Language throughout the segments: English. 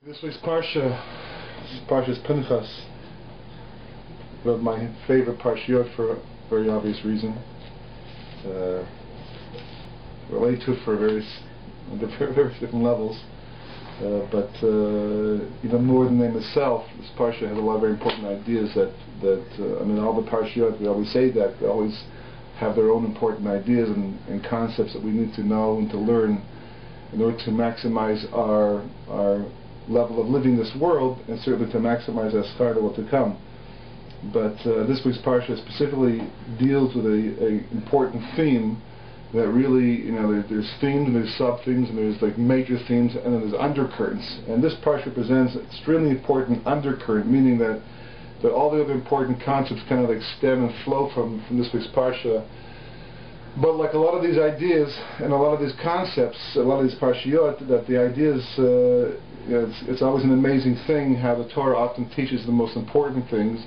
This week's Parsha, Parsha's Pinchas, one of my favorite Parshiyot for a very obvious reason. Relate to it for various different levels, but even more than the name itself, this Parsha has a lot of very important ideas that I mean, all the Parshiyot, we always say that, they always have their own important ideas and concepts that we need to know and to learn in order to maximize our level of living this world, and certainly to maximize our schar to what to come. But this week's parsha specifically deals with a important theme that really, there's themes and there's sub-themes and there's like major themes and then there's undercurrents. And this parsha presents an extremely important undercurrent, meaning that all the other important concepts kind of like stem and flow from this week's parsha. But like a lot of these ideas and a lot of these concepts, a lot of these parshiyot, that the ideas, it's always an amazing thing how the Torah often teaches the most important things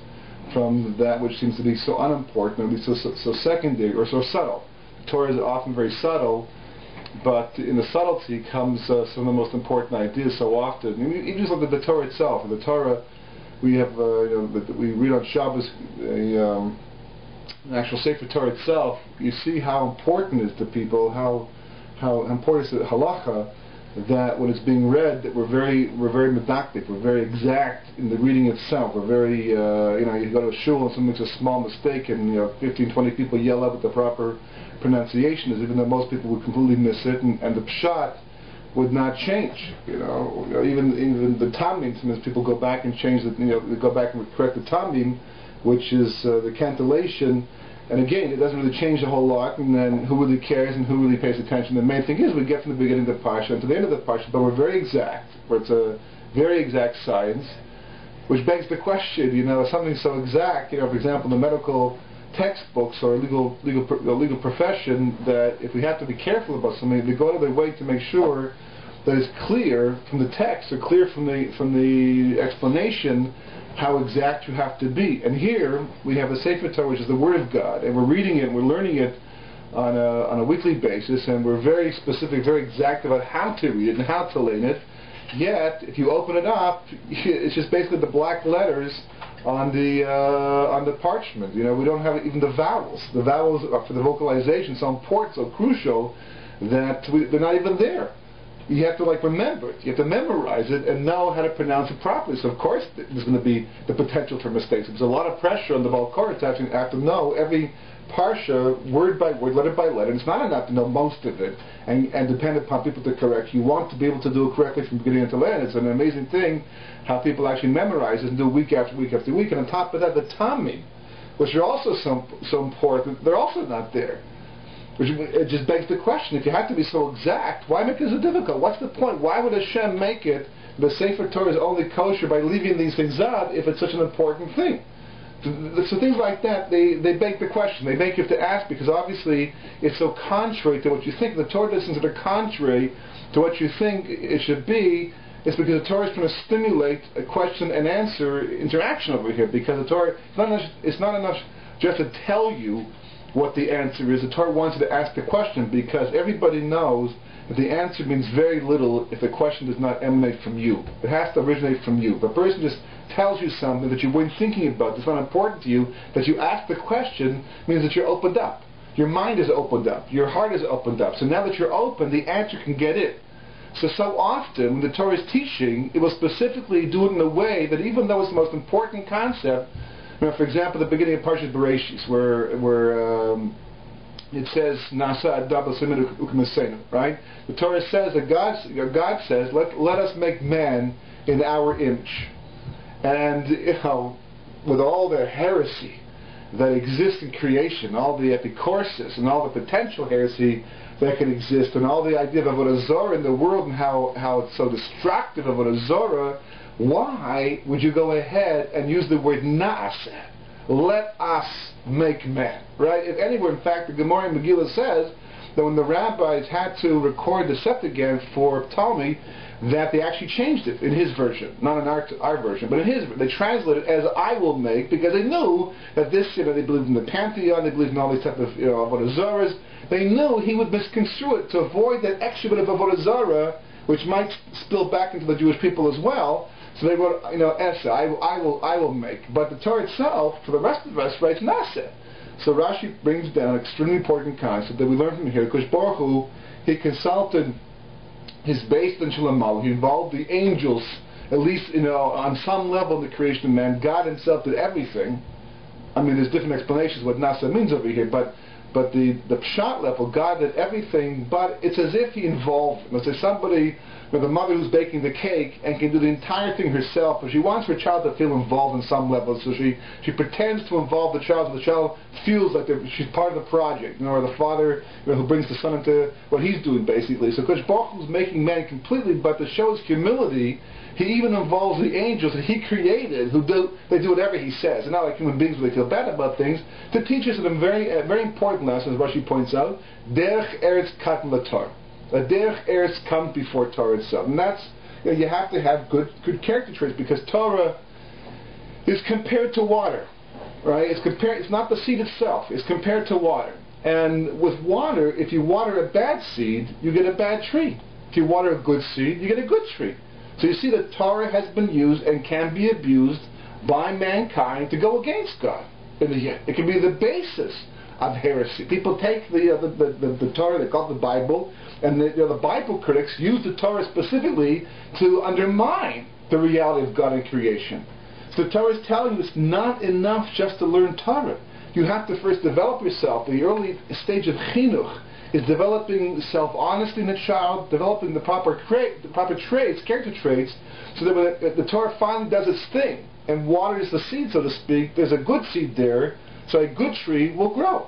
from that which seems to be so unimportant, or at least so secondary or so subtle. The Torah is often very subtle, but in the subtlety comes some of the most important ideas so often. I mean, you just look at the Torah itself. In the Torah, we have, we read on Shabbos the actual Sefer Torah itself. You see how important it is to people, how important it is to halacha, that when it's being read, that we're very medactic, we're very exact in the reading itself. We're very, you go to a shul and someone makes a small mistake and 15, 20 people yell out what the proper pronunciation is, even though most people would completely miss it, and the pshat would not change. Even the tamim, sometimes people go back and change they go back and correct the tamim, which is the cantillation, and again, it doesn't really change a whole lot, and then who really cares and who really pays attention? The main thing is we get from the beginning of the parsha and to the end of the parsha, but we're very exact, where it's a very exact science, which begs the question, something so exact, for example, the medical textbooks or legal profession, that if we have to be careful about something, we go out of their way to make sure that it's clear from the text or clear from the explanation how exact you have to be. And here we have a Sefer Torah, which is the Word of God, and we're reading it and we're learning it on a weekly basis, and we're very specific, very exact about how to read it and how to learn it. Yet, if you open it up, it's just basically the black letters on the parchment. We don't have even the vowels. The vowels are for the vocalization, so important, so crucial, that they're not even there. You have to remember it. You have to memorize it and know how to pronounce it properly. So of course there's going to be the potential for mistakes. There's a lot of pressure on the Balkar to have to know every parsha word by word, letter by letter. And it's not enough to know most of it and depend upon people to correct. You want to be able to do it correctly from beginning to end. It's an amazing thing how people actually memorize it and do week after week after week. And on top of that, the tamim, which are also so important, they're also not there. Which it just begs the question, if you have to be so exact, why make it so difficult? What's the point? Why would Hashem make it the Sefer Torah is only kosher by leaving these things out if it's such an important thing? So things like that, they beg the question. They make you have to ask, because obviously it's so contrary to what you think. The Torah does things that are contrary to what you think it should be. It's because the Torah is trying to stimulate a question and answer interaction over here, because the Torah, it's not enough just to tell you what the answer is. The Torah wants you to ask the question, because everybody knows that the answer means very little if the question does not emanate from you. It has to originate from you. If a person just tells you something that you weren't thinking about, that's not important to you, that you ask the question, means that you're opened up. Your mind is opened up. Your heart is opened up. So now that you're open, the answer can get in. So often, when the Torah is teaching, it will specifically do it in a way that, even though it's the most important concept, for example, the beginning of Parshas Bereshis, where it says Nasa Adam B'Shem Uk'Masenu, right? The Torah says that God says, let us make man in our image, and with all the heresy that exists in creation, all the epicorsis and all the potential heresy that can exist, and all the idea of avodah zarah in the world and how it's so destructive of avodah zarah. Why would you go ahead and use the word na'aseh? Let us make man, right? If anywhere, in fact, the Gemara in Megillah says that when the rabbis had to record the Septuagint for Ptolemy, that they actually changed it in his version, not in our version, but in his. They translated it as "I will make," because they knew that this, they believed in the pantheon, they believed in all these type of avodah zarahs. They knew he would misconstrue it to avoid that extra bit of avodah zarah, which might spill back into the Jewish people as well. So they wrote, Esa, I will make. But the Torah itself, for the rest of us, writes Nasa. So Rashi brings down an extremely important concept that we learn from here. Because Baruch Hu, he consulted his base in Shalom. He involved the angels, at least on some level in the creation of man. God himself did everything. I mean, there's different explanations what Nasa means over here, but the pshat level, God did everything, but it's as if he involved them. It's like somebody, the mother who's baking the cake and can do the entire thing herself, but she wants her child to feel involved in some level, so she pretends to involve the child, so the child feels like she's part of the project, or the father who brings the son into what he's doing, basically. So Kodesh Baruch Hu is making man completely, but to show his humility, he even involves the angels that he created, they do whatever he says. And not like human beings where they feel bad about things, to teach us a very important lesson, as Rashi points out, Derech Eretz Katan LaTorah. A Derech Eretz comes before Torah itself. And that's, you have to have good character traits, because Torah is compared to water. Right? It's not the seed itself, it's compared to water. And with water, if you water a bad seed, you get a bad tree. If you water a good seed, you get a good tree. So you see that Torah has been used and can be abused by mankind to go against God. It can be the basis of heresy. People take the Torah, they call it the Bible, and the Bible critics use the Torah specifically to undermine the reality of God and creation. So the Torah is telling you it's not enough just to learn Torah. You have to first develop yourself. The early stage of chinuch is developing self-honesty in a child, developing the proper traits, character traits, so that when the Torah finally does its thing and waters the seed, so to speak, there's a good seed there, so a good tree will grow.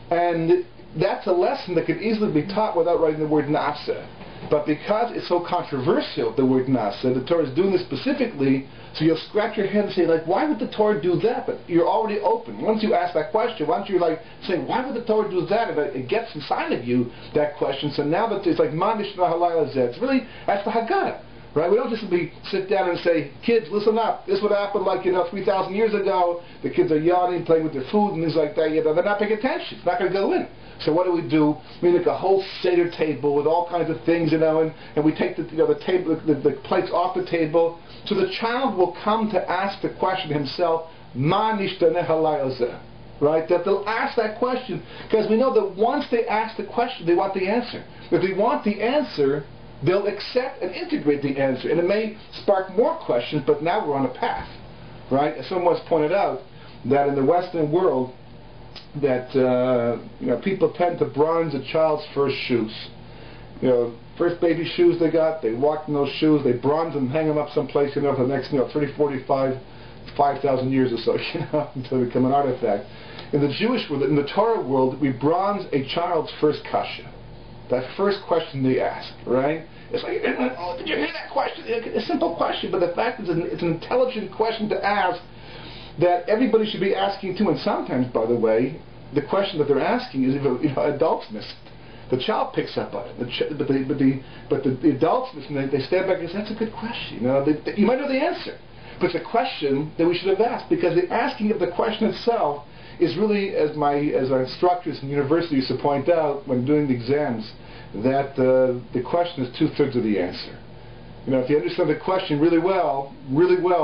And that's a lesson that could easily be taught without writing the word nasa. But because it's so controversial, the word nasa, the Torah is doing this specifically, so you'll scratch your head and say, like, why would the Torah do that? But you're already open. Once you ask that question, once you're like saying, why would the Torah do that? And it gets inside of you, that question. So now that it's like, manish nahalayla zeh, it's really, that's the Haggadah. Right? We don't just sit down and say, kids, listen up. This would happen 3,000 years ago. The kids are yawning, playing with their food and things like that. They're not paying attention. It's not going to go in. So what do? We make a whole Seder table with all kinds of things, and we take the plates off the table. So the child will come to ask the question himself, Ma nishtaneh halayla zeh. Right? That they'll ask that question, because we know that once they ask the question, they want the answer. If they want the answer, they'll accept and integrate the answer. And it may spark more questions, but now we're on a path. Right? As someone once pointed out, that in the Western world, that people tend to bronze a child's first shoes. First baby shoes they got, they walk in those shoes, they bronze them, hang them up someplace, for the next 30, 45, 5,000 years or so, until they become an artifact. In the Jewish world, in the Torah world, we bronze a child's first kasha. That first question they ask, right? It's like, oh, did you hear that question? A simple question, but the fact is it's an intelligent question to ask that everybody should be asking too. And sometimes, by the way, the question that they're asking is adults miss it. The child picks up on it, but the adults miss it, and they stand back and say, that's a good question. You might know the answer, but it's a question that we should have asked, because the asking of the question itself is really, as our instructors in university used to point out when doing the exams, that the question is 2/3 of the answer. If you understand the question really well,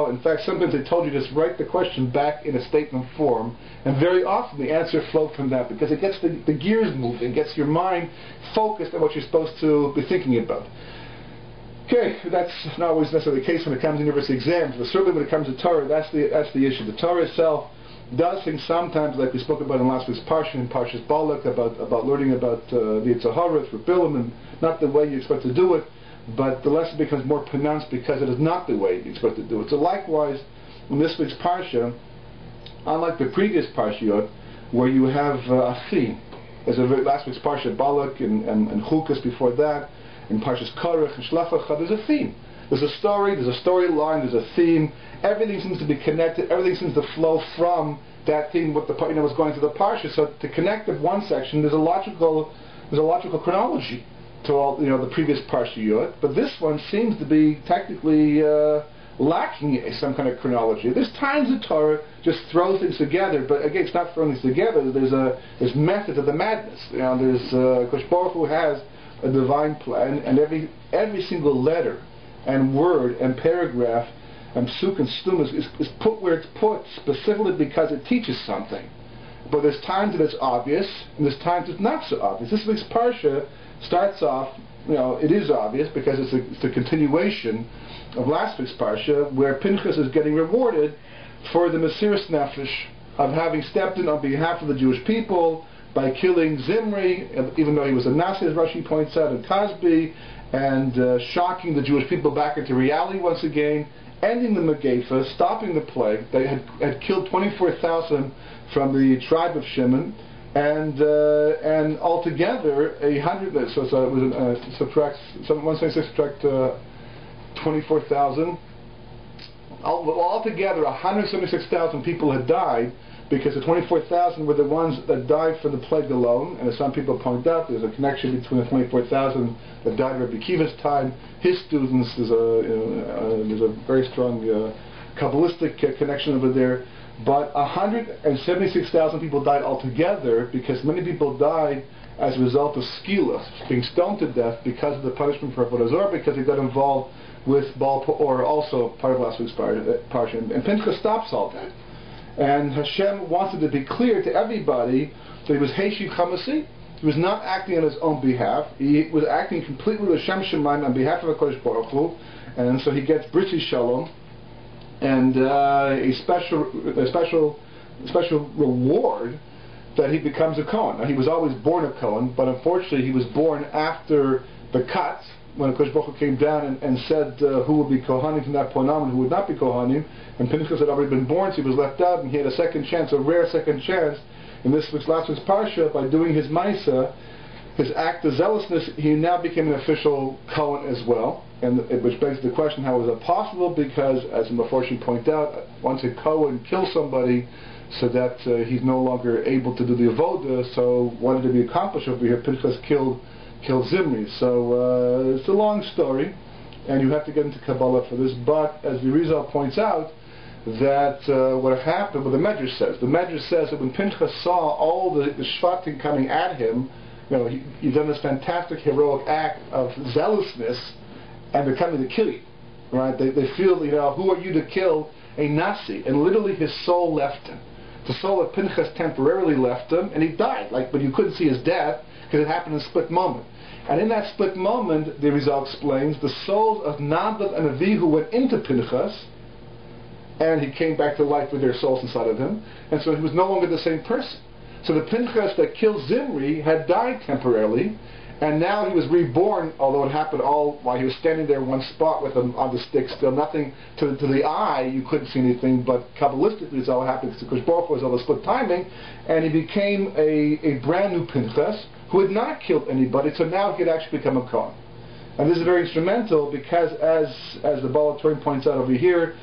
in fact, sometimes they told you just write the question back in a statement form, and very often the answer flowed from that, because it gets the gears moving, gets your mind focused on what you're supposed to be thinking about. Okay, that's not always necessarily the case when it comes to university exams, but certainly when it comes to Torah, that's the issue. The Torah itself does things sometimes, like we spoke about in last week's Parsha, in Parshas Balak, about learning about the Yetzer Hara through Bilam, and not the way you're supposed to do it, but the lesson becomes more pronounced because it is not the way you're supposed to do it. So likewise, in this week's Parsha, unlike the previous Parshiyot, where you have a theme, as last week's Parsha Balak and Chukas before that, in Parshas Korach and Shlach Lecha, there's a theme. There's a story, there's a storyline, there's a theme. Everything seems to be connected. Everything seems to flow from that theme, what was going through the Parsha. So to connect with one section, there's a logical chronology to all the previous Parshiyot, but this one seems to be technically lacking some kind of chronology. There's times the Torah just throws things together, but again, it's not throwing things together. There's method to the madness. Kodesh Baruch Hu has a divine plan, and every single letter and word and paragraph and psuk and stum is put where it's put specifically because it teaches something. But there's times that it's obvious, and there's times it's not so obvious. This week's parsha starts off, it is obvious because it's a continuation of last week's parsha, where Pinchas is getting rewarded for the Mesiras Nefesh of having stepped in on behalf of the Jewish people by killing Zimri, even though he was a Nasi, as Rashi points out, and Cosby, and shocking the Jewish people back into reality once again, ending the Megefa, stopping the plague. They had killed 24,000 from the tribe of Shimon, and altogether 100. So it was subtract 176 subtract 24,000. Altogether, 176,000 people had died, because the 24,000 were the ones that died from the plague alone. And as some people point out, there's a connection between the 24,000 that died in Rabbi Kiva's time, his students. There's a very strong Kabbalistic connection over there. But 176,000 people died altogether, because many people died as a result of skila, being stoned to death because of the punishment for Avodah Zarah, because they got involved with Baal Peor, also part of last week's parsha. And Pinchas stops all that. And Hashem wanted to be clear to everybody that he was Heshiv Chamasi. He was not acting on his own behalf. He was acting completely with Shem Shemaim on behalf of HaKadosh Baruch Hu. And so he gets Britzi Shalom and a special reward that he becomes a Kohen. Now, he was always born a Kohen, but unfortunately he was born after the cut, when HaKadosh Baruch Hu came down and said who would be Kohanim from that point on and who would not be Kohanim, and Pinchas had already been born, so he was left out, and he had a second chance, a rare second chance, in last week's parsha, by doing his Maisa, his act of zealousness. He now became an official Kohen as well, and which begs the question, how is that possible? Because, as the Meforshim point out, once a Kohen kills somebody, so that he's no longer able to do the avoda, so what did he accomplish over here? Pinchas killed Zimri. So it's a long story, and you have to get into Kabbalah for this. But as the Rizal points out, that what happened, what the Medrash says that when Pinchas saw all the Shvatim coming at him, he's done this fantastic heroic act of zealousness, and they're coming to kill you, right? They feel, who are you to kill a Nasi? And literally his soul left him. The soul of Pinchas temporarily left him, and he died. But you couldn't see his death because it happened in a split moment. And in that split moment, the Rizal explains, the souls of Nadav and Avihu went into Pinchas, and he came back to life with their souls inside of him, and so he was no longer the same person. So the Pinchas that killed Zimri had died temporarily, and now he was reborn, although it happened all while he was standing there in one spot with him on the stick, still nothing to the eye, you couldn't see anything, but Kabbalistically it's all happened because Kosh was all the split timing, and he became a brand new Pinchas who had not killed anybody, so now he could actually become a Kohen. And this is very instrumental because, as the Baal Turim points out over here,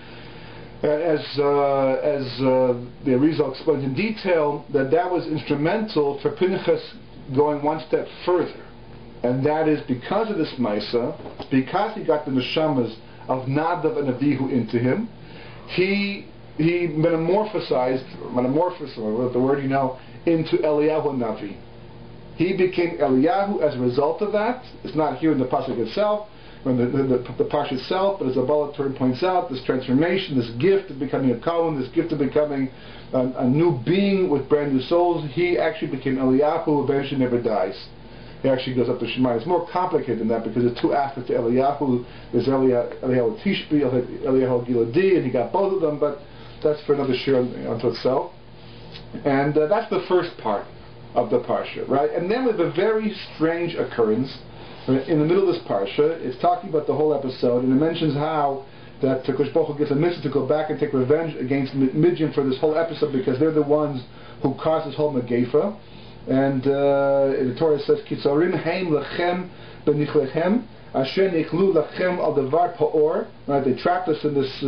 as the Rizal explains in detail, that was instrumental for Pinchas going one step further. And that is because of this Maisa, because he got the neshamas of Nadav and Avihu into him, he metamorphosed, what the word into Eliyahu Navi. He became Eliyahu as a result of that. It's not here in the pasuk itself, in the parsha itself, but as the Baal Turim points out, this transformation, this gift of becoming a Kohen, this gift of becoming a new being with brand new souls, he actually became Eliyahu, who eventually never dies. He actually goes up to Shema. It's more complicated than that because there's two aspects to Eliyahu. There's Eliyahu Tishbi, Eliyahu Giladi, and he got both of them, but that's for another shir unto itself. And that's the first part of the parsha, right? And then we have a very strange occurrence in the middle of this parsha. It's talking about the whole episode, and it mentions how that Kosh Baruch Hu gets a mitzvah to go back and take revenge against Midian for this whole episode because they're the ones who caused this whole Megefa. And the Torah says, "Kitzarim heim lechem benichlechem, asher nichlu lechem al devar paor." Right? They trapped us in this.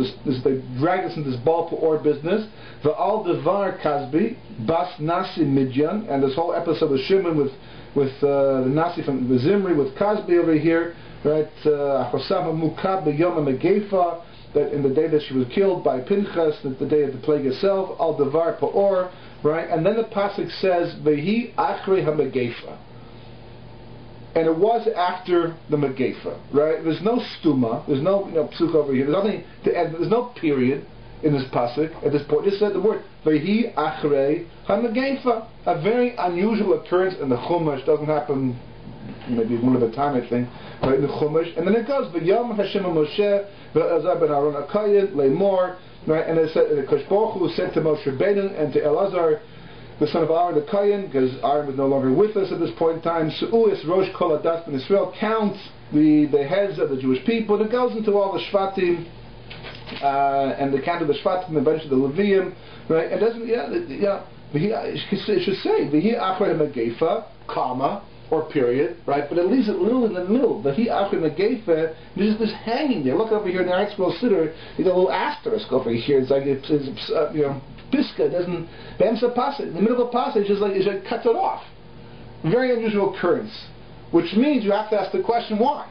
They dragged us in this Baal Peor business. The al devar Kasbi bas Nasi Midian, and this whole episode of Shimon with the Nasi from the Zimri with Kasbi over here. Right? Achosama mukab b'yom megefa. That in the day that she was killed by Pinchas, the day of the plague itself, al devar paor. Right, and then the pasuk says, "Vehi achrei hamegefa." and it was after the Megefa, right? There's no stuma, there's no psuk over here, there's nothing to add, there's no period in this pasuk at this point. Just said the word Fri Apr ha-Megefa, a very unusual occurrence in the Chumash. Doesn't happen maybe one at a time, I think, but in the Chumash. And then it goes V'yom Hashem Moshe ve'Elazar ben Aaron HaKohen le'mor, right? And it said, the Kosh Baruch Hu said to Moshe Rabbeinu and to Elazar, the son of Aaron the Kohen, because Aaron was no longer with us at this point in time, Su'us Rosh Kol Adas Ben Israel, count the heads of the Jewish people. And it goes into all the Shvatim, and the count of the Shvatim, and eventually the Levium, right? And doesn't, it should say, V'hi Achar HaMegefa, comma, or period, right? But it leaves it little in the middle. V'hi Achar HaMegefa, there's this hanging there. Look over here in the Art Scroll Siddur, there's a little asterisk over here. It's like, Piska doesn't, in the middle of a passage, is like it cuts it off. Very unusual occurrence. Which means you have to ask the question, why?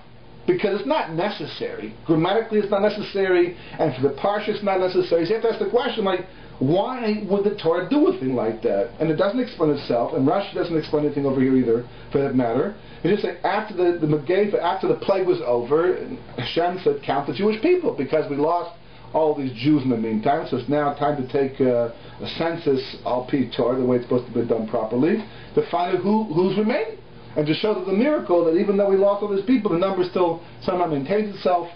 Because it's not necessary. Grammatically it's not necessary, and for the parsha it's not necessary. So you have to ask the question, like, why would the Torah do a thing like that? And it doesn't explain itself, and Rashi doesn't explain anything over here either, for that matter. It's just like after the Megefa, after the plague was over, Hashem said, count the Jewish people, because we lost all these Jews in the meantime, so it's now time to take a census al pi Torah, the way it's supposed to be done properly, to find out who's remaining, and to show that the miracle that even though we lost all these people, the number still somehow maintains itself.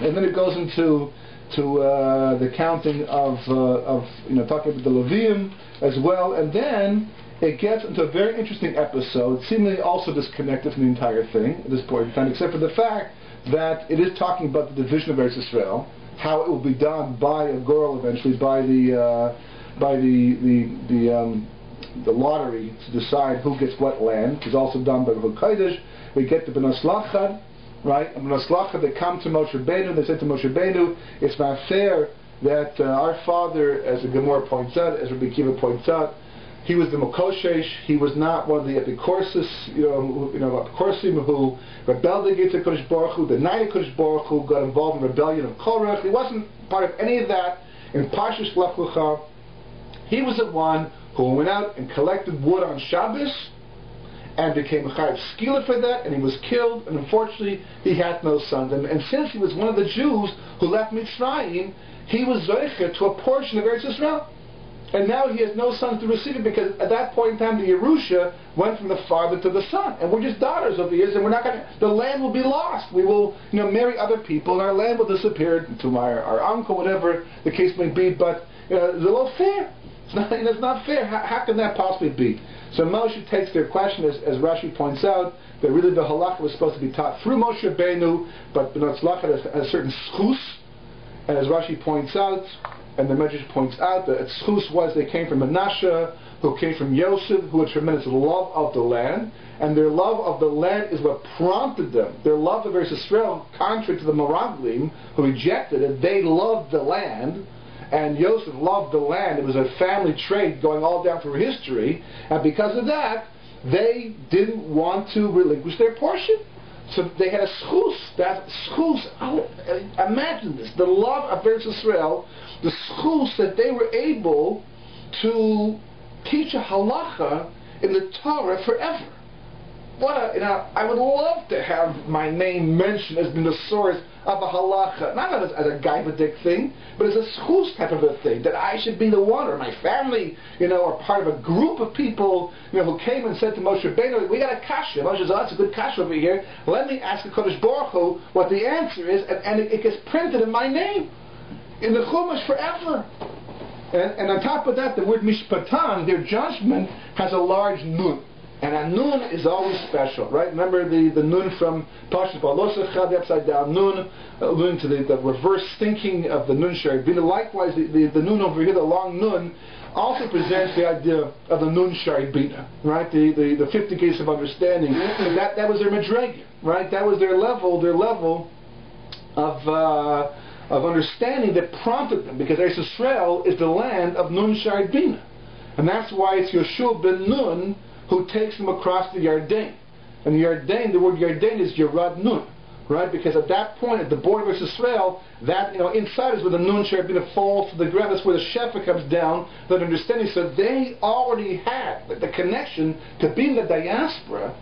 And then it goes into the counting of talking about the Levium as well, and then it gets into a very interesting episode, seemingly also disconnected from the entire thing at this point in time, except for the fact that it is talking about the division of Eretz Israel, how it will be done by a girl eventually, by the lottery to decide who gets what land. It's also done by the Kodesh. We get the B'nos Lachad, right? And B'nos Lachad, they come to Moshe Rabbeinu. They said to Moshe Rabbeinu, it's not fair that our father, as the Gemara points out, as Rabbi Kiva points out, he was the Mokoshesh. He was not one of the Epicorsis, Epicorsim who rebelled against the Kodesh Baruch Hu, denied the Kodesh Baruch Hu, got involved in rebellion of Korach. He wasn't part of any of that. In Parshas Lech Lecha, he was the one who went out and collected wood on Shabbos and became a chayav skila for that, and he was killed, and unfortunately he had no sons. And since he was one of the Jews who left Mitzrayim, he was zoicha to a portion of Eretz Israel. And now he has no sons to receive it, because at that point in time the Yerusha went from the father to the son, and we're just daughters over here, and we're not going to, the land will be lost. We will marry other people, and our land will disappear to our uncle, whatever the case may be. But it's a little fair. It's not fair. How can that possibly be? So Moshe takes their question, as Rashi points out, that really the halakha was supposed to be taught through Moshe Rabbeinu, but B'nai Tzlachah has a certain schus, and as Rashi points out, and the Medrash points out, that schus was they came from Menashe, who came from Yosef, who had tremendous love of the land, and their love of the land is what prompted them. Their love of Eretz Israel, contrary to the Meraglim, who rejected it, they loved the land, and Yosef loved the land. It was a family trait going all down through history, and because of that, they didn't want to relinquish their portion. So they had a schus. That schus, imagine this, the love of Eretz Israel, the schus that they were able to teach a halacha in the Torah forever. I would love to have my name mentioned as being the source of a halacha, not as a gaivadik thing, but as a schus type of a thing, that I should be the one, or my family, or part of a group of people, who came and said to Moshe Rabbeinu, we got a kasha. Moshe says, oh, that's a good kasha over here. Let me ask the Kodesh Baruch Hu what the answer is, and it gets printed in my name, in the Chumash forever. And on top of that, the word mishpatan, their judgment, has a large nun. And a nun is always special, right? Remember the nun from Parshas Balosach, the upside down nun, alluding to the reverse thinking of the nun shari bina. Likewise, the nun over here, the long nun, also presents the idea of the nun shari bina, right? The 50 gates of understanding. That was their madrega, right? That was their level of understanding that prompted them, because Eretz Israel is the land of nun shari bina, and that's why it's Yoshua ben Nun who takes them across the Yarden. And the Yarden, the word Yarden is Yerad Nun, right? Because at that point, at the border of Israel, that, inside is where the Nun Sharabina falls to the ground. That's where the Shefa comes down, that understanding. So they already had the connection to being the diaspora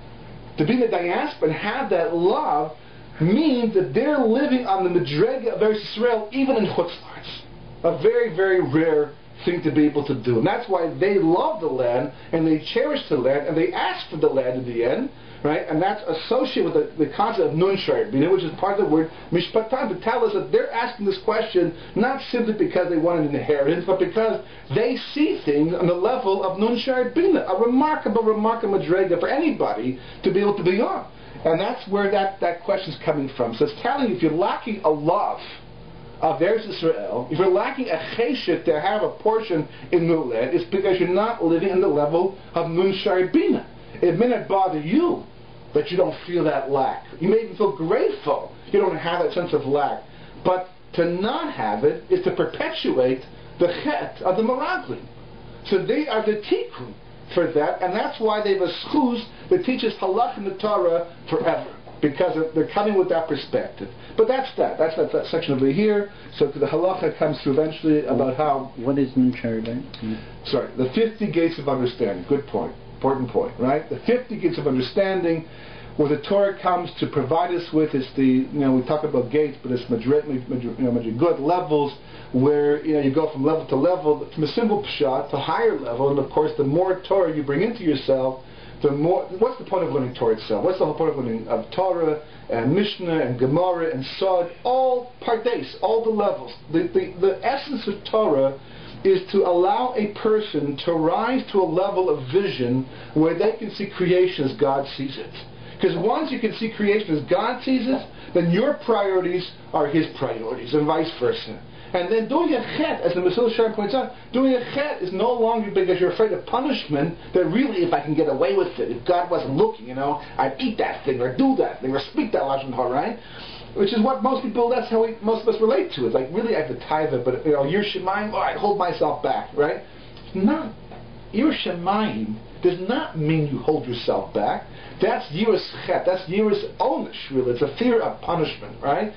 To be in the diaspora and have that love means that they're living on the Madrega of Eretz Yisrael, even in Chutz La'aretz. A very, very rare thing to be able to do. And that's why they love the land, and they cherish the land, and they ask for the land in the end, right? And that's associated with the concept of Nun Shar Bina, which is part of the word Mishpatan, to tell us that they're asking this question not simply because they want an inheritance, but because they see things on the level of Nun Shar Bina, a remarkable madrega for anybody to be able to be on. And that's where that question is coming from. So it's telling you, if you're lacking a love of Eretz Yisrael, if you're lacking a chesed to have a portion in Muled, it's because you're not living in the level of Nun Shar Bina. It may not bother you that you don't feel that lack. You may even feel grateful you don't have that sense of lack. But to not have it is to perpetuate the chet of the Meraglim. So they are the tikkun for that, and that's why they have a schuz that teaches halach in the Torah forever, because they're coming with that perspective. But that's that section over here. So the halacha comes through eventually about how... What is Nun Shar Bina? Sorry, the 50 gates of understanding. Good point. Important point, right? The 50 gates of understanding, where the Torah comes to provide us with, is the, we talk about gates, but it's good levels, where you go from level to level, from a simple pshat to higher level, and of course the more Torah you bring into yourself, the more. What's the point of learning Torah itself? What's the whole point of learning of Torah and Mishnah and Gemara and Sod? All pardes, all the levels. The essence of Torah is to allow a person to rise to a level of vision where they can see creation as God sees it. Because once you can see creation as God sees it, then your priorities are His priorities, and vice versa. And then doing a chet, as the Mesil Sharm points out, doing a chet is no longer because you're afraid of punishment, that really, if I can get away with it, if God wasn't looking, I'd eat that thing, or do that thing, or speak that Lashon Hara, right? Which is what most people, that's how most of us relate to it. Like, really, I have to tithe it, but, your Shemayim, I hold myself back, right? No. Your Shemayim does not mean you hold yourself back. That's Yiras Chet, that's Yiras Onish, really. It's a fear of punishment, right?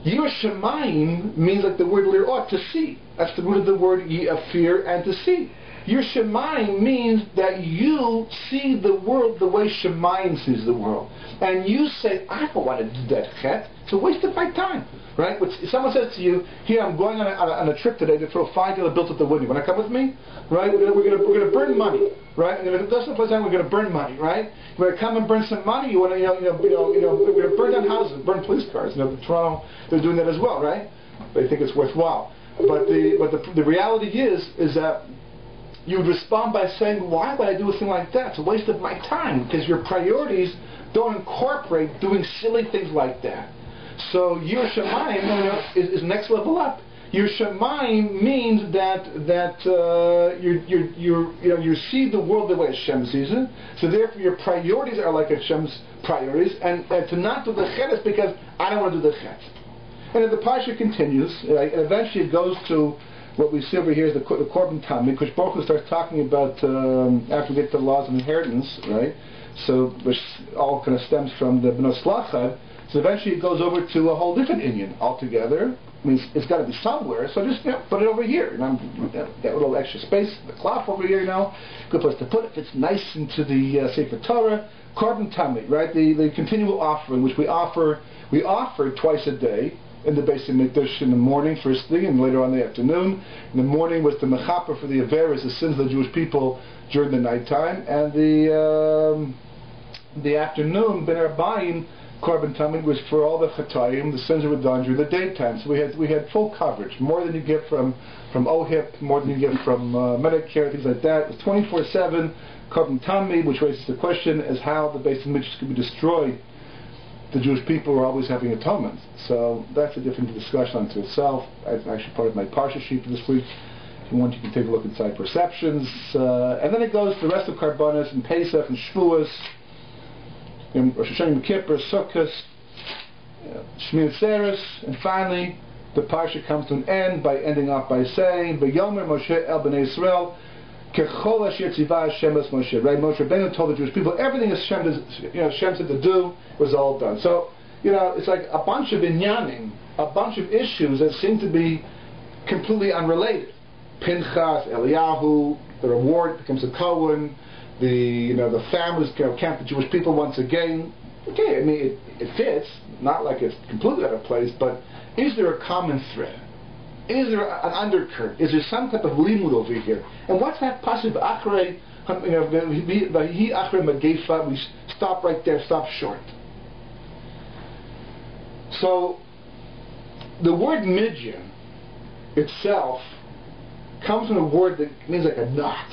Yiras Shemayim means, like the word lir'ot, to see. That's the root of the word fear and to see. Your Shemayim means that you see the world the way Shemayim sees the world. And you say, I don't want to do that chet. It's a waste of my time. Right? If someone says to you, here, I'm going on a trip today to throw $5 bills at the window. You want to come with me? Right? We're going to burn money. Right? And if that's the place we're going to burn money. Right? You want to come and burn some money? You want to, we're going to burn down houses, burn police cars. Toronto, they're doing that as well. Right? They think it's worthwhile. But the reality is that you would respond by saying, why would I do a thing like that? It's a waste of my time, because your priorities don't incorporate doing silly things like that. So your Shemayim is next level up. Your Shemayim means that you see the world the way Hashem sees it. So therefore your priorities are like Hashem's priorities, and to not do the chet is because I don't want to do the chet. And then the parsha continues, right, and eventually it goes to what we see over here is the Korban Tamid, which Baruch Hu starts talking about after we get to the laws of inheritance, right? So, which all kind of stems from the B'nos Lachad. So eventually it goes over to a whole different Inyan altogether. I mean, it's got to be somewhere, so just put it over here. That little extra space, the cloth over here, good place to put it. Fits nice into the Sefer Torah. Korban Tamid, right? The continual offering, which we offer twice a day. In the Beis Hamikdash in the morning, first thing, and later on in the afternoon. In the morning was the mechaper for the averas, the sins of the Jewish people during the nighttime, and the afternoon, ben arbaim, Korban Tamid, was for all the chatayim, the sins that were done during the daytime. So we had full coverage, more than you get from OHIP, more than you get from Medicare, things like that. It was 24/7 Korban Tamid, which raises the question as how the Beis Hamikdash could be destroyed. The Jewish people were always having atonement. So that's a different discussion unto itself. It's actually part of my Parsha sheet for this week. If you want, you can take a look inside Perceptions. And then it goes to the rest of Karbanos and Pesach and Shavuos, and Rosh Hashanah, Yom Kippur, Sukkot, Shmini Atzeres, and finally the Parsha comes to an end by ending off by saying, V'yomer Moshe el b'nei Yisrael, Kechol asher tzivah Hashem es Moshe. Right? Moshe Rabbeinu told the Jewish people everything Hashem said to do was all done. So it's like a bunch of inyanim, a bunch of issues that seem to be completely unrelated. Pinchas, Eliyahu, the reward becomes a Kohen, the families count the Jewish people once again. Okay, I mean it fits, not like it's completely out of place, but is there a common thread? Is there an undercurrent? Is there some type of limud over here? And what's that possible? We stop right there, stop short. So the word Midian itself comes from a word that means like a knot.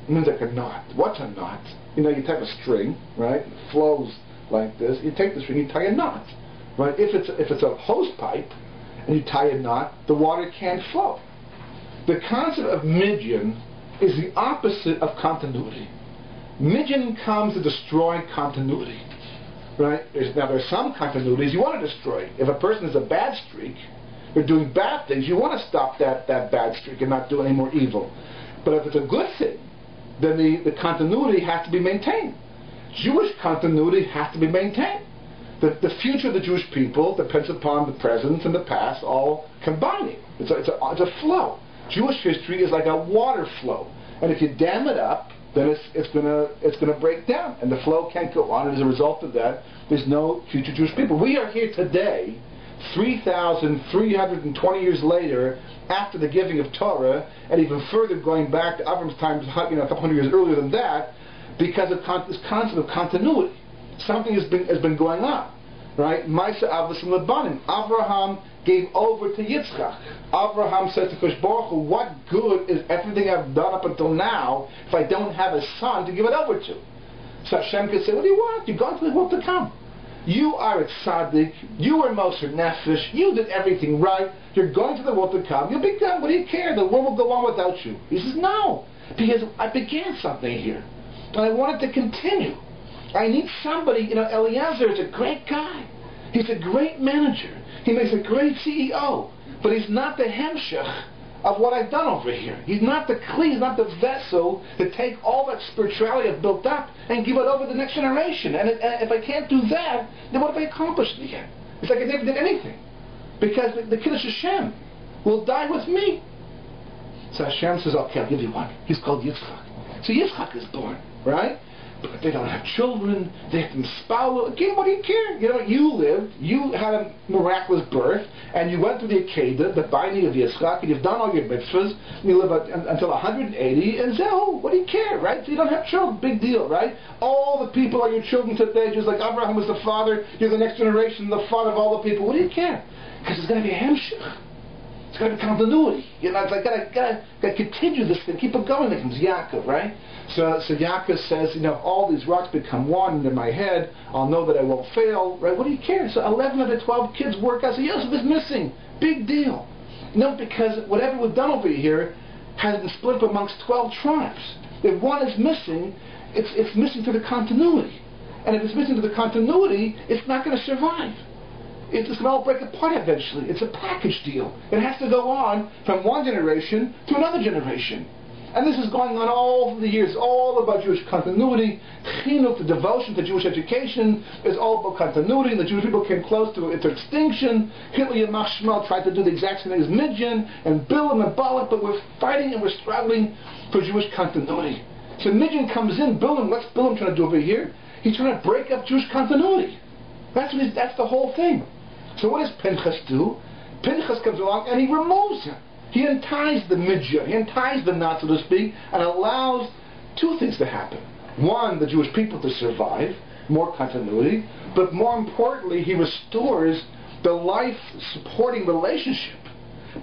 It means like a knot. What's a knot? You take a string, right? It flows like this. You take the string, you tie a knot, right? If it's a hose pipe and you tie a knot, the water can't flow. The concept of Midian is the opposite of continuity. Midian comes to destroy continuity, right? There's some continuities you want to destroy. If a person has a bad streak, they're doing bad things, you want to stop that bad streak and not do any more evil. But if it's a good thing, then the continuity has to be maintained. Jewish continuity has to be maintained. The future of the Jewish people depends upon the present and the past all combining. It's a flow. Jewish history is like a water flow, and if you dam it up, then it's gonna break down, and the flow can't go on. And as a result of that, there's no future Jewish people. We are here today, 3,320 years later, after the giving of Torah, and even further going back to Avram's times, a couple hundred years earlier than that, because of this concept of continuity. Something has been going on, right? Ma'aseh Avos Lebanim. Abraham gave over to Yitzchak. Abraham says to Kosh Baruch Hu, what good is everything I've done up until now if I don't have a son to give it over to? So Hashem could say, what do you want? You're going to the world to come. You are a tzaddik, you are Moser Nefesh, you did everything right, you're going to the world to come, you'll be done, what do you care? The world will go on without you. He says, no, because I began something here, and I want it to continue. I need somebody, Eliezer is a great guy, he's a great manager, he makes a great CEO, but he's not the hemshech of what I've done over here. He's not the kli, he's not the vessel to take all that spirituality I've built up and give it over to the next generation. And if I can't do that, then what have I accomplished in the end? It's like I never did anything. Because the Kiddush Hashem will die with me. So Hashem says, okay, I'll give you one. He's called Yitzchak. So Yitzchak is born, right? But they don't have children, they have to spoil. Again, what do you care? You lived, you had a miraculous birth, and you went through the Akedah, the binding of Yitzchak, and you've done all your mitzvahs, and you live until 180, and Zehu, what do you care, right? So you don't have children, big deal, right? All the people are your children today, just like Abraham was the father, you're the next generation, the father of all the people. What do you care? Because it's going to be a hemshech. It's got to be continuity. It's like gotta continue this thing, keep it going. It comes Yaakov, right? So Yaakov says, all these rocks become one in my head. I'll know that I won't fail, right? What do you care? So 11 of the 12 kids work out. So Yosef is missing. Big deal. Because whatever was done over here has been split up amongst 12 tribes. If one is missing, it's missing to the continuity. And if it's missing to the continuity, it's not going to survive. It's going to all break apart eventually. It's a package deal. It has to go on from one generation to another generation. And this is going on all through the years, all about Jewish continuity. Chinuch, the devotion to Jewish education, is all about continuity. The Jewish people came close to extinction. Hitler and Machshmal tried to do the exact same thing as Midian and Bilam and Balak, but we're fighting and we're struggling for Jewish continuity. So Midian comes in, what's Bilam trying to do over here? He's trying to break up Jewish continuity. That's the whole thing. So what does Pinchas do? Pinchas comes along and he removes him. He unties the midya, he unties the knot, so to speak, and allows two things to happen. One, the Jewish people to survive, more continuity, but more importantly, he restores the life-supporting relationship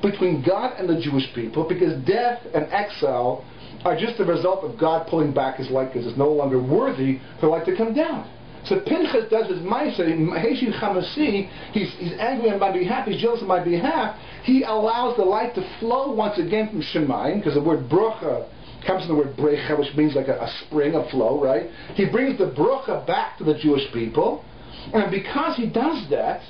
between God and the Jewish people, because death and exile are just the result of God pulling back his light because it's no longer worthy for light to come down. So Pinchas does his ma'aseh, he's angry on my behalf, he's jealous on my behalf. He allows the light to flow once again from Shemayim, because the word brocha comes from the word brecha, which means like a spring, a flow, right? He brings the brocha back to the Jewish people, and because he does that,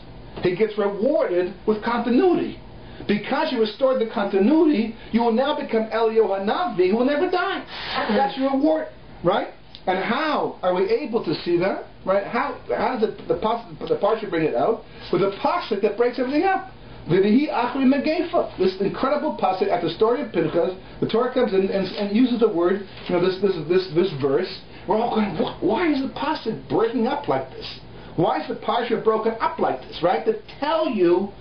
he gets rewarded with continuity. Because you restored the continuity, you will now become Eliyahu Hanavi, who will never die. That's your reward, right? And how are we able to see that? Right? How does the Parsha bring it out? With a pasuk that breaks everything up. Fri Apr, this incredible passage at the story of Pinchas, the Torah comes in and uses the word, this verse. We're all going, why is the passage breaking up like this? Why is the parsha broken up like this, right? To tell you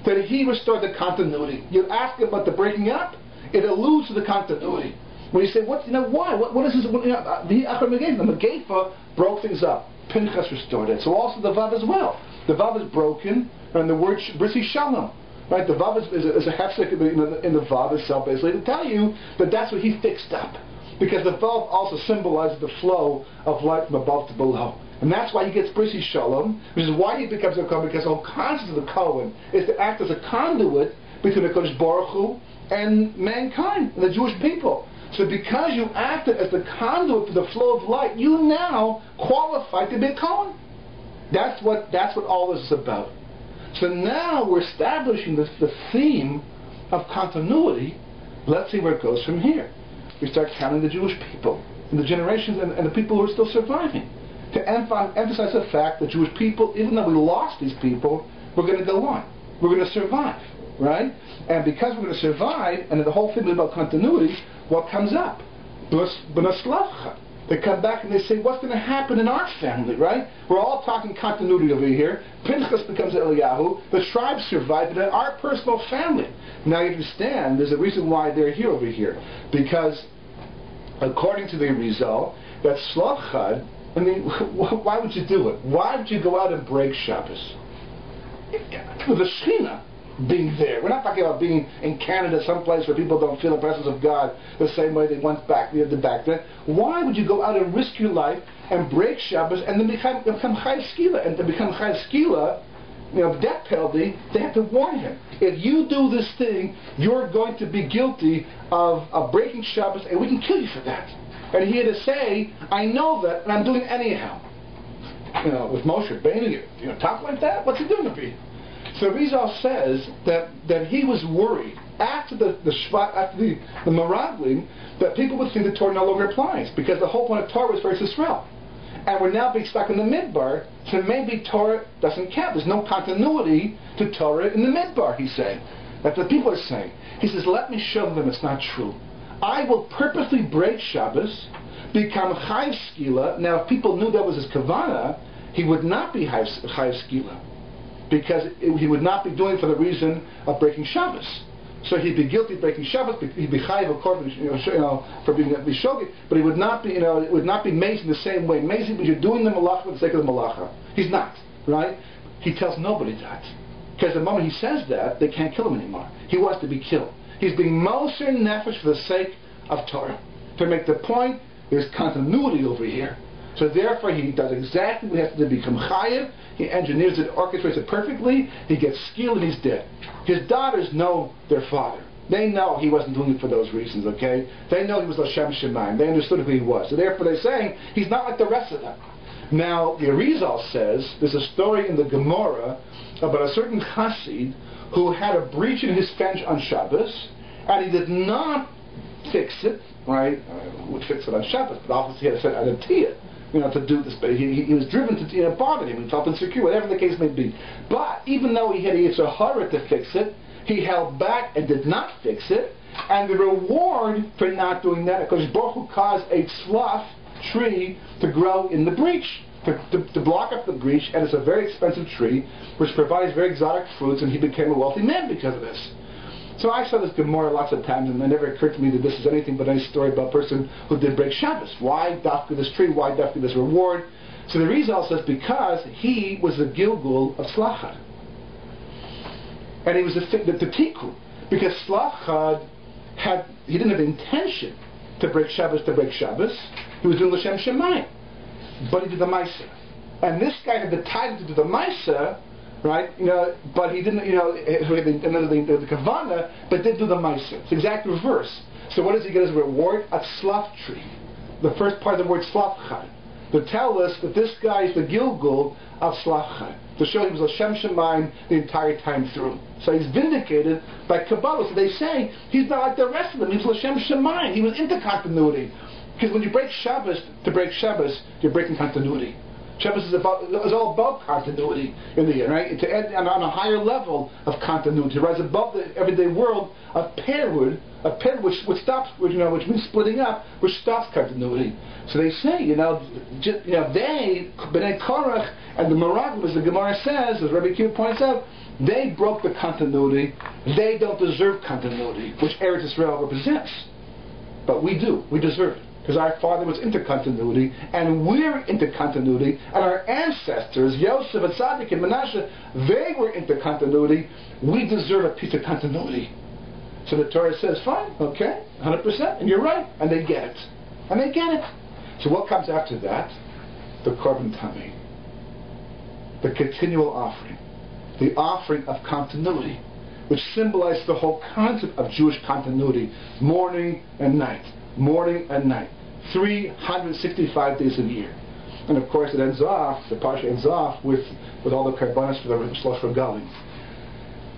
that he restored the continuity. You ask about the breaking up, it alludes to the continuity. When you say, why? What is this? The Megefa broke things up. Pinchas restored it. So also the Vav as well. The Vav is broken, and the word Brisi Shalom. Right? The Vav is a hefsek in the Vav itself, basically, to tell you that that's what he fixed up. Because the Vav also symbolizes the flow of light from above to below. And that's why he gets Brisi Shalom, which is why he becomes a Kohen, because the whole concept of the Kohen is to act as a conduit between the Kodesh Baruch Hu and mankind, and the Jewish people. So because you acted as the conduit for the flow of light, you now qualify to be a Kohen. That's what all this is about. So now we're establishing the theme of continuity. Let's see where it goes from here. We start counting the Jewish people, and the generations, and the people who are still surviving. To emphasize the fact that Jewish people, even though we lost these people, we're going to go on. We're going to survive, right? And because we're going to survive, and the whole thing is about continuity, what comes up? They come back and they say, what's going to happen in our family, right? We're all talking continuity over here. Pinchas becomes Eliyahu. The tribes survive, but in our personal family. Now you understand, there's a reason why they're here over here. Because, according to the Arizal, that Slavchad, I mean, why would you do it? Why would you go out and break Shabbos? With the Shekhinah being there. We're not talking about being in Canada, someplace where people don't feel the presence of God the same way they went back then. Why would you go out and risk your life and break Shabbos and then become Chayav Skila? And to become Chayav Skila, death penalty, they have to warn him. If you do this thing, you're going to be guilty of breaking Shabbos, and we can kill you for that. And he had to say, I know that, and I'm doing it anyhow. With Moshe Rabbeinu, talk like that? What's he doing to me? So Rizal says that he was worried after the Meraglim that people would think the Torah no longer applies, because the whole point of Torah was for Israel. And we're now being stuck in the Midbar, so maybe Torah doesn't count. There's no continuity to Torah in the Midbar, he's saying. That's what people are saying. He says, let me show them it's not true. I will purposely break Shabbos, become Chayav Skila. Now, if people knew that was his Kavanah, he would not be Chayav Skila, because he would not be doing it for the reason of breaking Shabbos. So he'd be guilty of breaking Shabbos. He'd be Chayav, of course, for being Bishogit, but he would not be, it would not be mazing the same way. Mazing because you're doing the malacha for the sake of the malacha. He's not, right? He tells nobody that, because the moment he says that, they can't kill him anymore. He wants to be killed. He's being Moser Nefesh for the sake of Torah. To make the point, there's continuity over here. So therefore he does exactly what he has to do to become Chayav. He engineers it, orchestrates it perfectly. He gets skilled and he's dead. His daughters know their father. They know he wasn't doing it for those reasons, okay? They know he was Lashem Shemaim. They understood who he was. So therefore they're saying, he's not like the rest of them. Now, the Arizal says, there's a story in the Gemara about a certain Chassid who had a breach in his fence on Shabbos, and he did not fix it, right? Who would fix it on Shabbos? But obviously he had a tiyah, to do this. But he was driven to, it bothered him. He felt insecure, whatever the case may be. But even though he had a Yitzhahara to fix it, he held back and did not fix it. And the reward for not doing that, because Baruch Hu caused a tzlaf tree to grow in the breach, to block up the breach, and it's a very expensive tree, which provides very exotic fruits, and he became a wealthy man because of this. So I saw this Gemara lots of times, and it never occurred to me that this is anything but any story about a person who did break Shabbos. Why dafka this tree? Why dafka this reward? So the Rizal says because he was the Gilgul of Slachad. And he was the Tikkun. Because Slachad he didn't have the intention to break Shabbos. He was doing L'Shem Shemayim. But he did the Maisa. And this guy had the title to do the Maisa, right? But he didn't, the Kavanah, but didn't do the Maisa. It's the exact reverse. So what does he get as a reward? A tzlaf tree. The first part of the word Slavchad. To tell us that this guy is the Gilgul of Slavchad. To show he was L'Shem Shemayim the entire time through. So he's vindicated by Kabbalah. So they say he's not like the rest of them. He's L'Shem Shemayim. He was into continuity. Because when you break Shabbos, to break Shabbos, you're breaking continuity. Shabbos is all about continuity in the end, right? To add on a higher level of continuity, to rise above the everyday world of parenthood, which stops, which means splitting up, which stops continuity. So they say, they, Bnei Korach and the Meraglim, as the Gemara says, as Rabbi Pinchas points out, they broke the continuity. They don't deserve continuity, which Eretz Israel represents. But we do. We deserve it. Because our father was into continuity, and we're into continuity, and our ancestors, Yosef and Tzaddik and Menashe, they were into continuity. We deserve a piece of continuity. So the Torah says, fine, okay, 100%, and you're right, and they get it. And they get it. So what comes after that? The Korban Tameh. The continual offering. The offering of continuity, which symbolizes the whole concept of Jewish continuity, morning and night. Morning and night, 365 days a year. And of course it ends off, the parsha ends off with all the karbanos for the Shlosh Regalim.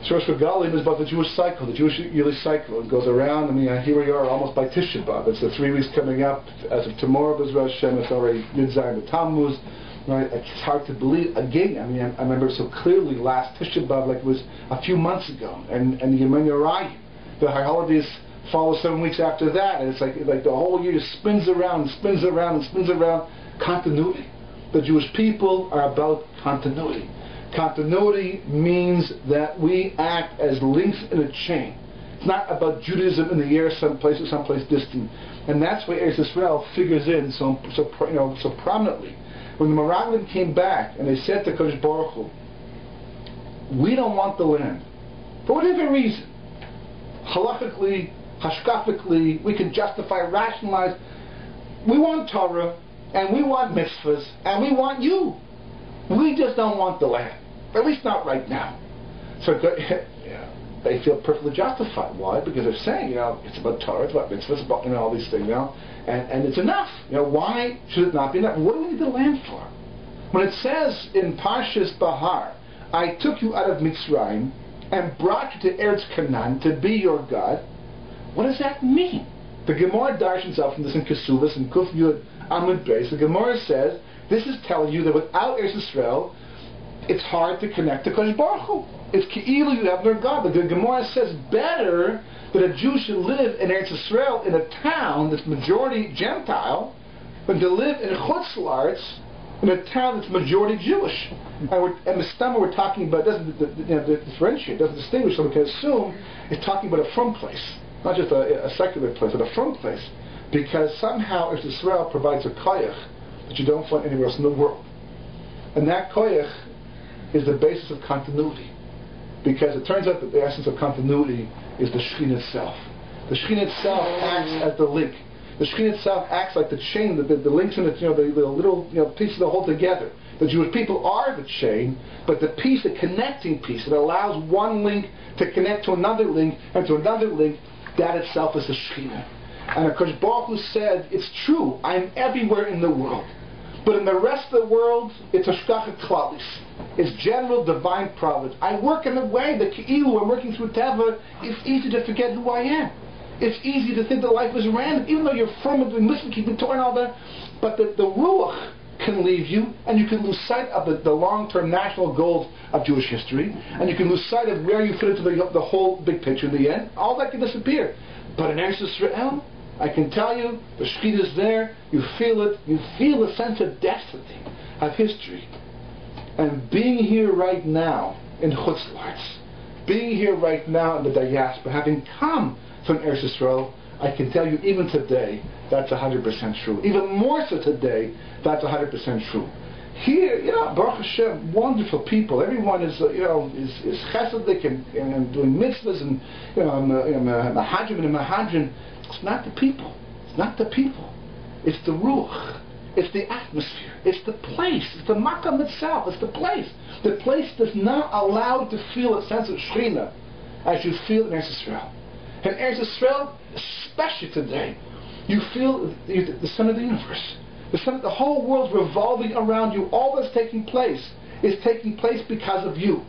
Shlosh Regalim is about the Jewish cycle, the Jewish yearly cycle. It goes around, here we are almost by Tisha B'Av. It's the 3 weeks coming up. As of tomorrow, B'Ezras Hashem, it's already Yud-Zayin Tammuz. Right? It's hard to believe. Again, I remember so clearly last Tisha B'Av, like it was a few months ago, and Yemen Yorai, the high holidays follow 7 weeks after that, and it's like the whole year just spins around and spins around and spins around. Continuity. The Jewish people are about continuity. Continuity means that we act as links in a chain. It's not about Judaism in the air someplace distant, and that's why Eretz Israel figures in so prominently. When the Meraglim came back and they said to Kodesh Baruch Hu, we don't want the land for whatever reason, halachically, hashkafically, we can justify, rationalize. We want Torah, and we want mitzvahs, and we want you. We just don't want the land, at least not right now. So they feel perfectly justified. Why? Because they're saying, it's about Torah, it's about mitzvahs, it's about all these things, and it's enough. Why should it not be enough? What do we need the land for? When it says in Parshas Bahar, I took you out of Mitzrayim and brought you to Eretz Canaan to be your God. What does that mean? The Gemara darshans out from this in Kesuvos and Kuf Yud Amud Beis. The Gemara says this is telling you that without Eretz Israel, it's hard to connect to Kodesh Baruch Hu. It's Ki'ilu, you have no God. But the Gemara says better that a Jew should live in Eretz Israel in a town that's majority Gentile than to live in Chutz La'aretz in a town that's majority Jewish. And the Mistama we're talking about doesn't differentiate, doesn't distinguish, so we can assume it's talking about a from place. Not just a secular place, but a from place. Because somehow Eretz Israel provides a koyach that you don't find anywhere else in the world. And that koyach is the basis of continuity. Because it turns out that the essence of continuity is the Shekhinah itself. The Shekhinah itself acts as the link. The Shekhinah itself acts like the chain, the links in it, the little pieces that hold together. The Jewish people are the chain, but the piece, the connecting piece, that allows one link to connect to another link and to another link, that itself is the Shekhinah. And Kodesh Baruch Hu said, it's true, I'm everywhere in the world. But in the rest of the world, it's Hashgacha Klalis. It's general divine providence. I work in a way that Ki'ilu, I'm working through Teva, it's easy to forget who I am. It's easy to think that life is random, even though you're firm and doing mitzvah, keeping Torah and all that. But the Ruach can leave you, and you can lose sight of the long-term national goals of Jewish history, and you can lose sight of where you fit into the whole big picture in the end. All that can disappear. But in Eretz Israel, I can tell you, the Shekhinah is there, you feel it, you feel a sense of destiny, of history. And being here right now in Chutz La'aretz, being here right now in the diaspora, having come from Eretz Israel, I can tell you even today, that's 100% true. Even more so today, that's 100% true. Here, Baruch Hashem, wonderful people. Everyone is chesedic and doing mitzvahs and mahadrim and mahadrim. It's not the people. It's not the people. It's the ruach. It's the atmosphere. It's the place. It's the makam itself. It's the place. The place does not allow you to feel a sense of Shekhinah as you feel in Eretz Israel. And Eretz Israel, especially today, you feel the sun of the universe. The whole world's revolving around you. All that's taking place is taking place because of you.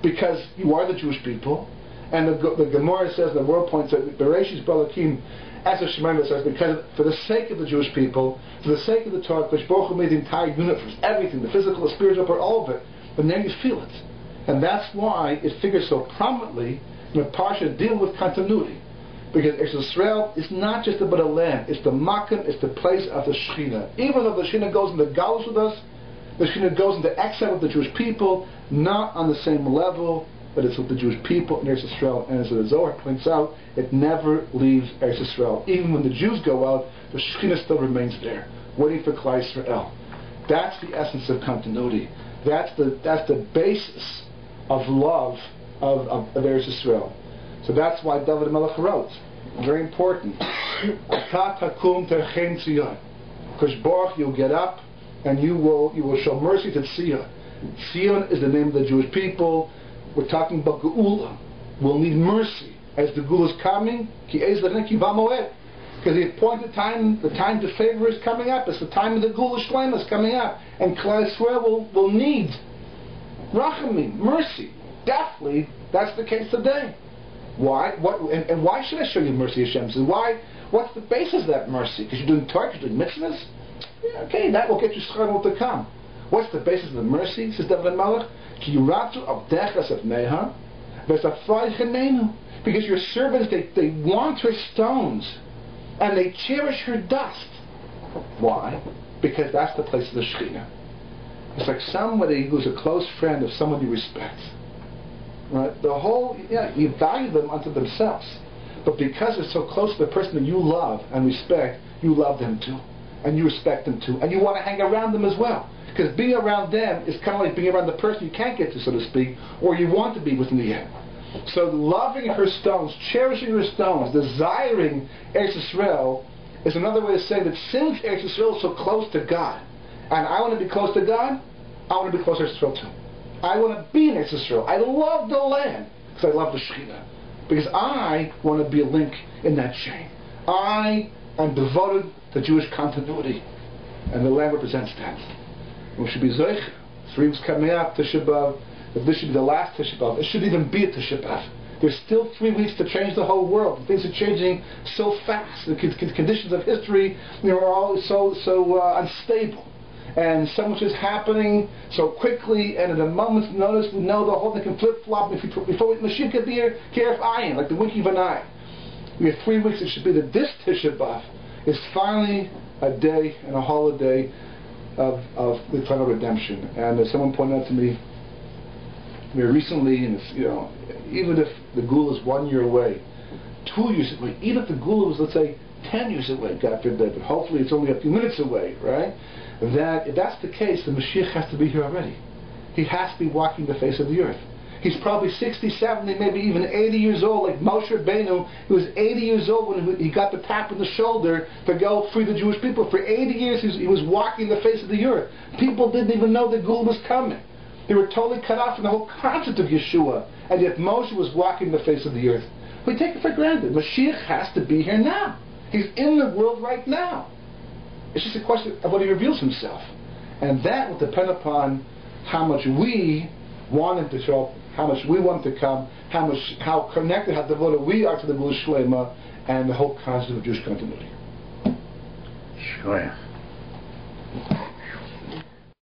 Because you are the Jewish people, And the Gemara says, the World Point says, Bereshis Balakim, as a Shemaiah says, because for the sake of the Jewish people, for the sake of the Torah, Kosh Baruch Hu made the entire universe, everything, the physical, the spiritual part, all of it. But now you feel it. And that's why it figures so prominently in the Parsha dealing with continuity. Because Eretz Yisrael is not just about a land, it's the Makom, it's the place of the Shekhinah. Even though the Shekhinah goes into Galus with us, the Shekhinah goes into exile with the Jewish people, not on the same level, but it's with the Jewish people in Eretz Yisrael. And as the Zohar points out, it never leaves Eretz Yisrael. Even when the Jews go out, the Shekhinah still remains there, waiting for Klal Yisrael. That's the essence of continuity. That's the basis of love of Eretz Yisrael. So that's why David Melech wrote, very important, Kosh Baruch, you'll get up and you will show mercy to Tzion. Tzion is the name of the Jewish people. We're talking about Geula. We'll need mercy as the Geula is coming. Because the appointed time, the time to favor is coming up. It's the time of the Geula Shlema is coming up, and Klal Yisrael will need Rachamim, mercy. Definitely, that's the case today. Why? And why should I show you mercy, Hashem says? Why? What's the basis of that mercy? Because you're doing Torah, you're doing mitzvahs? Yeah, okay, that will get you schar to come. What's the basis of the mercy? Says David Melech. Because your servants, they want her stones, and they cherish her dust. Why? Because that's the place of the Shekhinah. It's like somebody who's a close friend of someone you respect. Right? You value them unto themselves. But because they're so close to the person that you love and respect, you love them too. And you respect them too. And you want to hang around them as well. Because being around them is kind of like being around the person you can't get to, so to speak, or you want to be with in the end. So loving her stones, cherishing her stones, desiring Eretz Yisrael is another way to say that since Eretz Yisrael is so close to God, and I want to be close to God, I want to be close to Eretz Yisrael too. I want to be in Eretz Yisrael. I love the land because I love the Shekhinah. Because I want to be a link in that chain. I am devoted to Jewish continuity, and the land represents that. We should be Zoich. 3 weeks coming up, Tisha B'Av. If this should be the last Tisha B'Av, it shouldn't even be a Tisha B'Av. There's still 3 weeks to change the whole world. Things are changing so fast. The conditions of history, are all so unstable. And so much is happening so quickly, and at a moment's notice, we know the whole thing can flip-flop. Before Mashiach could be here, Keref Ayin, like the wink of an eye. We have 3 weeks. It should be that this Tisha B'Av is finally a day and a holiday of the final redemption. And as someone pointed out to me very recently, and it's, even if the Geula is 1 year away, 2 years away, even if the Geula was, let's say, 10 years away, God forbid, but hopefully it's only a few minutes away, right? That if that's the case, the Mashiach has to be here already. He has to be walking the face of the earth. He's probably 60, 70, maybe even 80 years old, like Moshe Rabbeinu. He was 80 years old when he got the tap on the shoulder to go free the Jewish people. For 80 years, he was walking the face of the earth. People didn't even know the Geula was coming. They were totally cut off from the whole concept of Yeshua. And yet Moshe was walking the face of the earth. We take it for granted. Mashiach has to be here now. He's in the world right now. It's just a question of what he reveals himself. And that will depend upon how much we want him to show up, how much we want him to come, how connected, how devoted we are to the Geula Shlema and the whole concept of Jewish continuity. Sure.